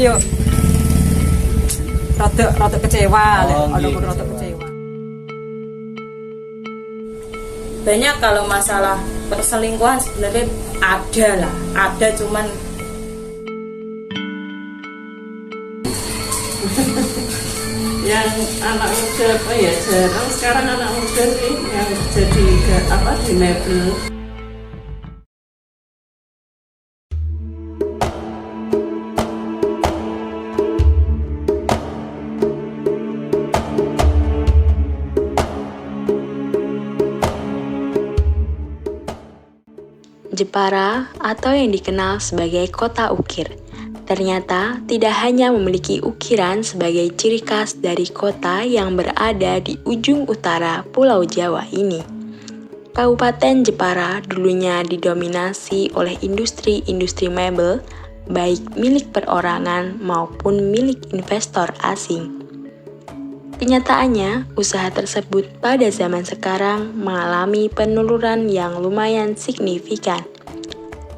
yo rada kecewa, gitu. rada kecewa. Banyak kalau masalah perselingkuhan sebenarnya ada cuman yang anak muda jarang sekarang anak muda nih yang jadi di mebel. Jepara atau yang dikenal sebagai kota ukir, ternyata tidak hanya memiliki ukiran sebagai ciri khas dari kota yang berada di ujung utara Pulau Jawa ini. Kabupaten Jepara dulunya didominasi oleh industri-industri mebel, baik milik perorangan maupun milik investor asing. Kenyataannya, usaha tersebut pada zaman sekarang mengalami penurunan yang lumayan signifikan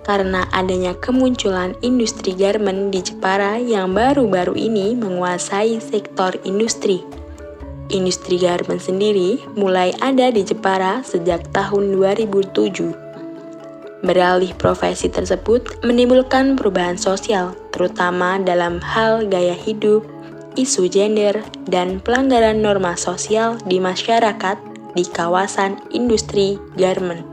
karena adanya kemunculan industri garmen di Jepara yang baru-baru ini menguasai sektor industri. Industri garmen sendiri mulai ada di Jepara sejak tahun 2007. Beralih profesi tersebut menimbulkan perubahan sosial, terutama dalam hal gaya hidup, isu gender, dan pelanggaran norma sosial di masyarakat di kawasan industri garmen.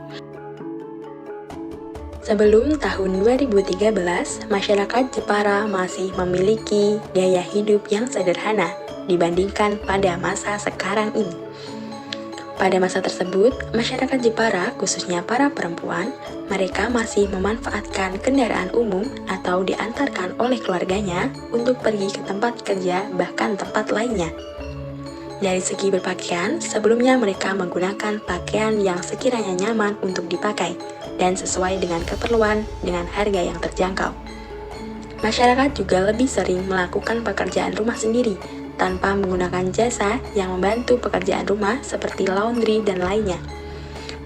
Sebelum tahun 2013, masyarakat Jepara masih memiliki gaya hidup yang sederhana dibandingkan pada masa sekarang ini. Pada masa tersebut, masyarakat Jepara, khususnya para perempuan, mereka masih memanfaatkan kendaraan umum atau diantarkan oleh keluarganya untuk pergi ke tempat kerja bahkan tempat lainnya. Dari segi berpakaian, sebelumnya mereka menggunakan pakaian yang sekiranya nyaman untuk dipakai dan sesuai dengan keperluan dengan harga yang terjangkau. Masyarakat juga lebih sering melakukan pekerjaan rumah sendiri tanpa menggunakan jasa yang membantu pekerjaan rumah seperti laundry dan lainnya.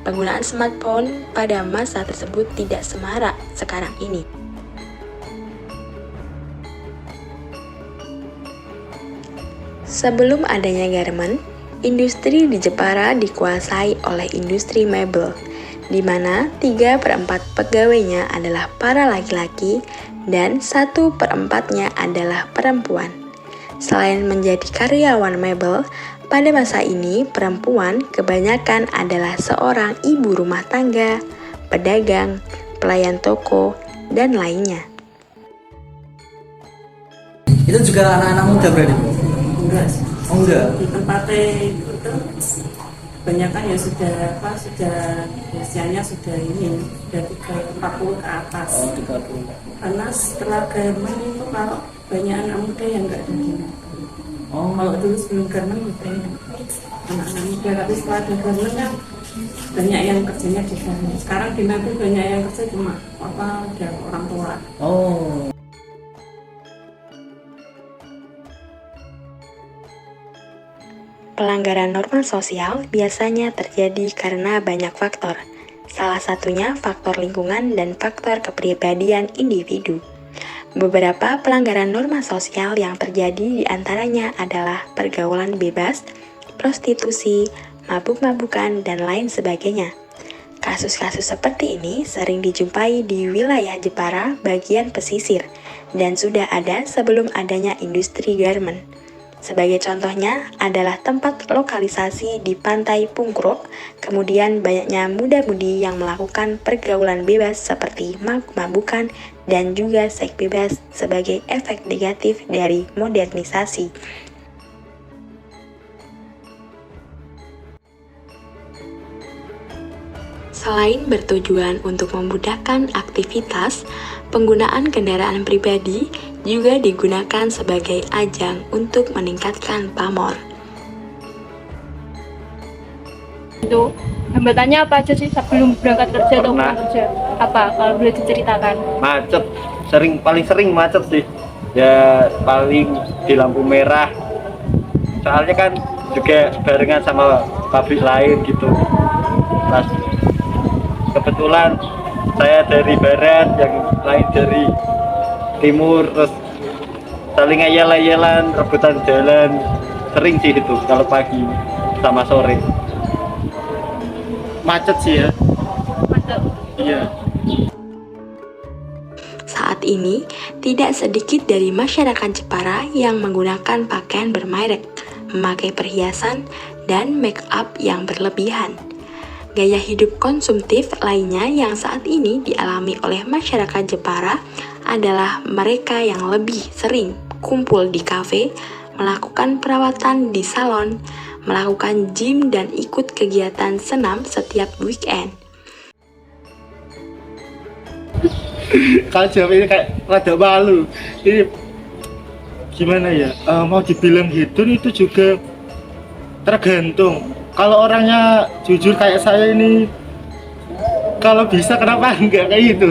Penggunaan smartphone pada masa tersebut tidak semarak sekarang ini. Sebelum adanya garmen, industri di Jepara dikuasai oleh industri mebel, di mana 3/4 pegawainya adalah para laki-laki dan 1/4-nya adalah perempuan. Selain menjadi karyawan mebel, pada masa ini perempuan kebanyakan adalah seorang ibu rumah tangga, pedagang, pelayan toko, dan lainnya. Itu juga anak-anak muda berarti? Enggak sih. Oh enggak? Di tempatnya itu kebanyakan ya sudah usianya sudah 40 ke atas. Oh 30. Karena setelah garmen itu kalau banyak anak muda yang enggak ada di mebel. Oh, Kalau dulu sebelum garmen banyak anak-anak muda, tapi setelah ada garmen kan banyak yang kerjanya di garmen. Sekarang di mebel banyak yang kerja cuma udah orang tua. oh. Pelanggaran norma sosial biasanya terjadi karena banyak faktor. Salah satunya faktor lingkungan dan faktor kepribadian individu. Beberapa pelanggaran norma sosial yang terjadi diantaranya adalah pergaulan bebas, prostitusi, mabuk-mabukan, dan lain sebagainya. Kasus-kasus seperti ini sering dijumpai di wilayah Jepara bagian pesisir dan sudah ada sebelum adanya industri garmen. Sebagai contohnya adalah tempat lokalisasi di Pantai Pungkrok, kemudian banyaknya muda-mudi yang melakukan pergaulan bebas seperti mabuk-mabukan dan juga seks bebas sebagai efek negatif dari modernisasi. Selain bertujuan untuk memudahkan aktivitas, penggunaan kendaraan pribadi juga digunakan sebagai ajang untuk meningkatkan pamor. Itu hambatannya apa aja sih sebelum berangkat kerja atau pulang kerja? Apa kalau boleh diceritakan? Macet, paling sering macet sih. Ya paling di lampu merah. Soalnya kan juga barengan sama pabrik lain gitu. Pas kebetulan saya dari barat, yang lain dari timur, terus saling ayel-ayelan, rebutan jalan, sering sih itu kalau pagi sama sore. Macet sih ya. Macet. Iya. Saat ini, tidak sedikit dari masyarakat Jepara yang menggunakan pakaian bermerek, memakai perhiasan, dan make up yang berlebihan. Gaya hidup konsumtif lainnya yang saat ini dialami oleh masyarakat Jepara adalah mereka yang lebih sering kumpul di kafe, melakukan perawatan di salon, melakukan gym, dan ikut kegiatan senam setiap weekend. Kalau jawab ini kayak rada malu. Ini gimana ya? Mau dibilang hedon itu juga tergantung. Kalau orangnya jujur kayak saya ini, kalau bisa kenapa enggak kayak gitu?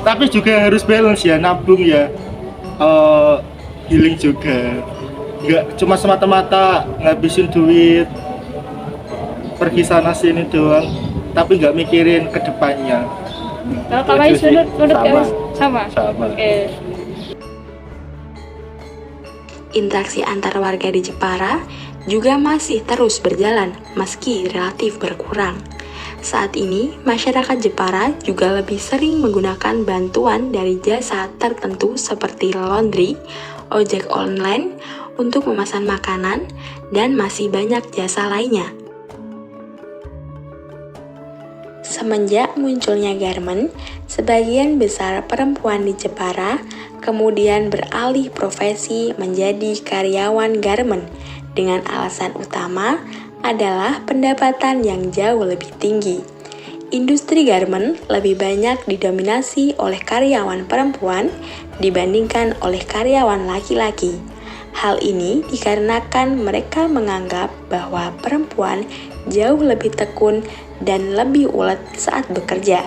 Tapi juga harus balance ya, nabung ya, healing juga. Enggak cuma semata-mata ngabisin duit, pergi sana sini doang, tapi nggak mikirin ke depannya. Kalau kakak menurut sama. Oke. Interaksi antar warga di Jepara juga masih terus berjalan meski relatif berkurang. Saat ini, masyarakat Jepara juga lebih sering menggunakan bantuan dari jasa tertentu seperti laundry, ojek online, untuk memesan makanan, dan masih banyak jasa lainnya. Semenjak munculnya garmen, sebagian besar perempuan di Jepara kemudian beralih profesi menjadi karyawan garmen dengan alasan utama adalah pendapatan yang jauh lebih tinggi. Industri garmen lebih banyak didominasi oleh karyawan perempuan dibandingkan oleh karyawan laki-laki. Hal ini dikarenakan mereka menganggap bahwa perempuan jauh lebih tekun dan lebih ulet saat bekerja.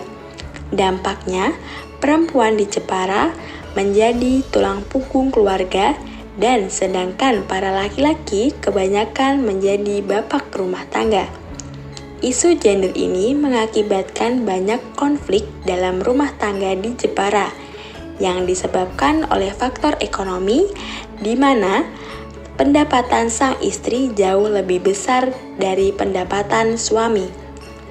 Dampaknya, perempuan di Jepara menjadi tulang punggung keluarga, dan sedangkan para laki-laki kebanyakan menjadi bapak rumah tangga. Isu gender ini mengakibatkan banyak konflik dalam rumah tangga di Jepara yang disebabkan oleh faktor ekonomi, di mana pendapatan sang istri jauh lebih besar dari pendapatan suami.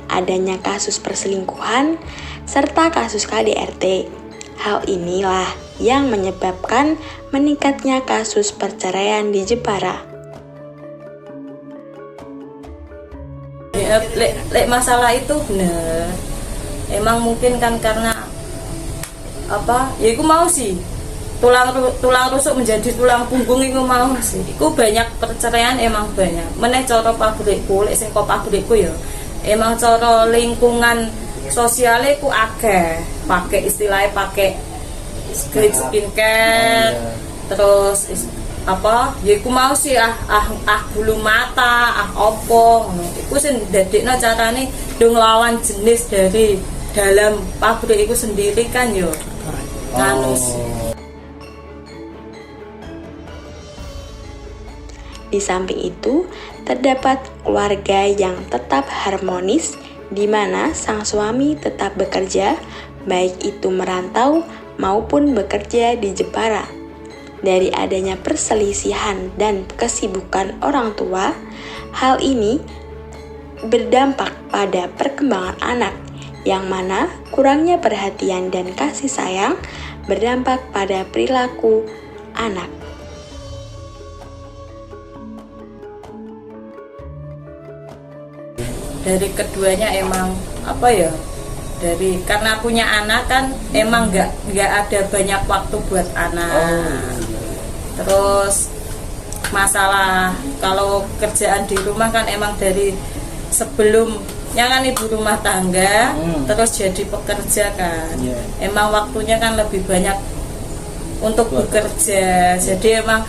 Adanya kasus perselingkuhan serta kasus KDRT. Hal inilah yang menyebabkan meningkatnya kasus perceraian di Jepara. Lek masalah itu bener. Emang mungkin kan karena apa? Ya iku mau sih. Tulang rusuk menjadi tulang punggung iku mau sih. Iku banyak perceraian, emang banyak. Meneh cara pabrikku, lek sing kok pabrikku ya. Emang cara lingkungan sosialnya ku akeh. Pakai istilahnya pakai skincare, terus apa? Ya iku mau sih bulu mata, opo ngono. Iku sing ndadekno carane do nglawan jenis dari dalam pabrik iku sendiri kan yo. Nganus. Di samping itu, terdapat keluarga yang tetap harmonis di mana sang suami tetap bekerja, baik itu merantau maupun bekerja di Jepara. Dari adanya perselisihan dan kesibukan orang tua, hal ini berdampak pada perkembangan anak, yang mana kurangnya perhatian dan kasih sayang berdampak pada perilaku anak. Dari keduanya emang apa ya, dari karena punya anak kan emang nggak ada banyak waktu buat anak. Terus masalah kalau kerjaan di rumah kan emang dari sebelumnya kan ibu rumah tangga terus jadi pekerja kan, emang waktunya kan lebih banyak untuk bekerja. Jadi emang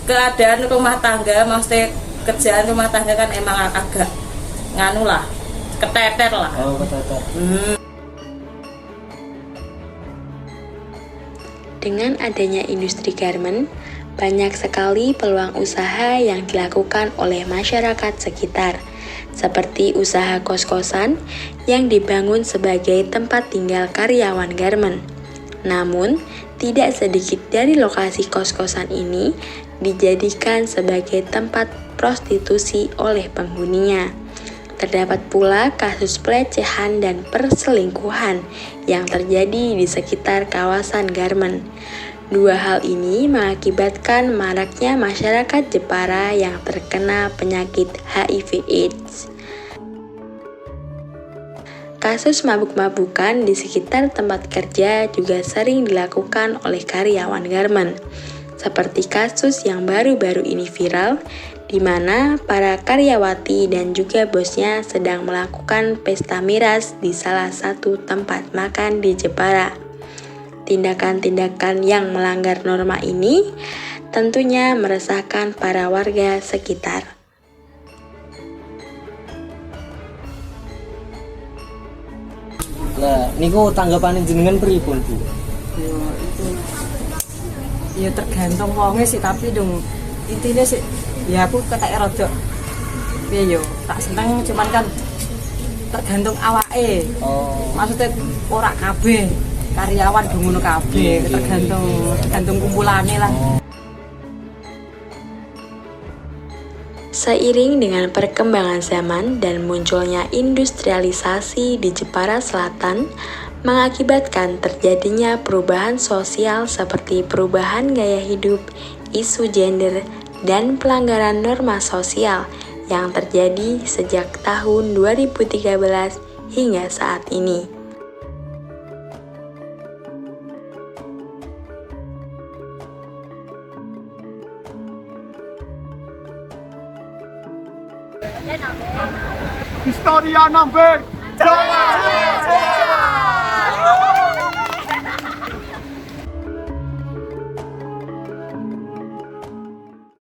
keadaan rumah tangga, maksudnya kerjaan rumah tangga kan emang agak nganu lah, keteter lah. Dengan adanya industri garmen, banyak sekali peluang usaha yang dilakukan oleh masyarakat sekitar, seperti usaha kos-kosan yang dibangun sebagai tempat tinggal karyawan garmen. Namun, tidak sedikit dari lokasi kos-kosan ini dijadikan sebagai tempat prostitusi oleh penghuninya. Terdapat pula kasus pelecehan dan perselingkuhan yang terjadi di sekitar kawasan Garmen. Dua hal ini mengakibatkan maraknya masyarakat Jepara yang terkena penyakit HIV/AIDS. Kasus mabuk-mabukan di sekitar tempat kerja juga sering dilakukan oleh karyawan Garmen. Seperti kasus yang baru-baru ini viral, di mana para karyawati dan juga bosnya sedang melakukan pesta miras di salah satu tempat makan di Jepara. Tindakan-tindakan yang melanggar norma ini tentunya meresahkan para warga sekitar. Lah niku tanggapan jenengan pripun, Bu? Ya tergantung wonge sih, tapi dong intinya sih ya aku ketek rada piye yo tak seneng, cuman kan tergantung awake. Maksudnya ora kabeh karyawan ngono kabeh, tergantung kumpulane lah. Seiring dengan perkembangan zaman dan munculnya industrialisasi di Jepara Selatan, mengakibatkan terjadinya perubahan sosial seperti perubahan gaya hidup, isu gender, dan pelanggaran norma sosial yang terjadi sejak tahun 2013 hingga saat ini. Historia number.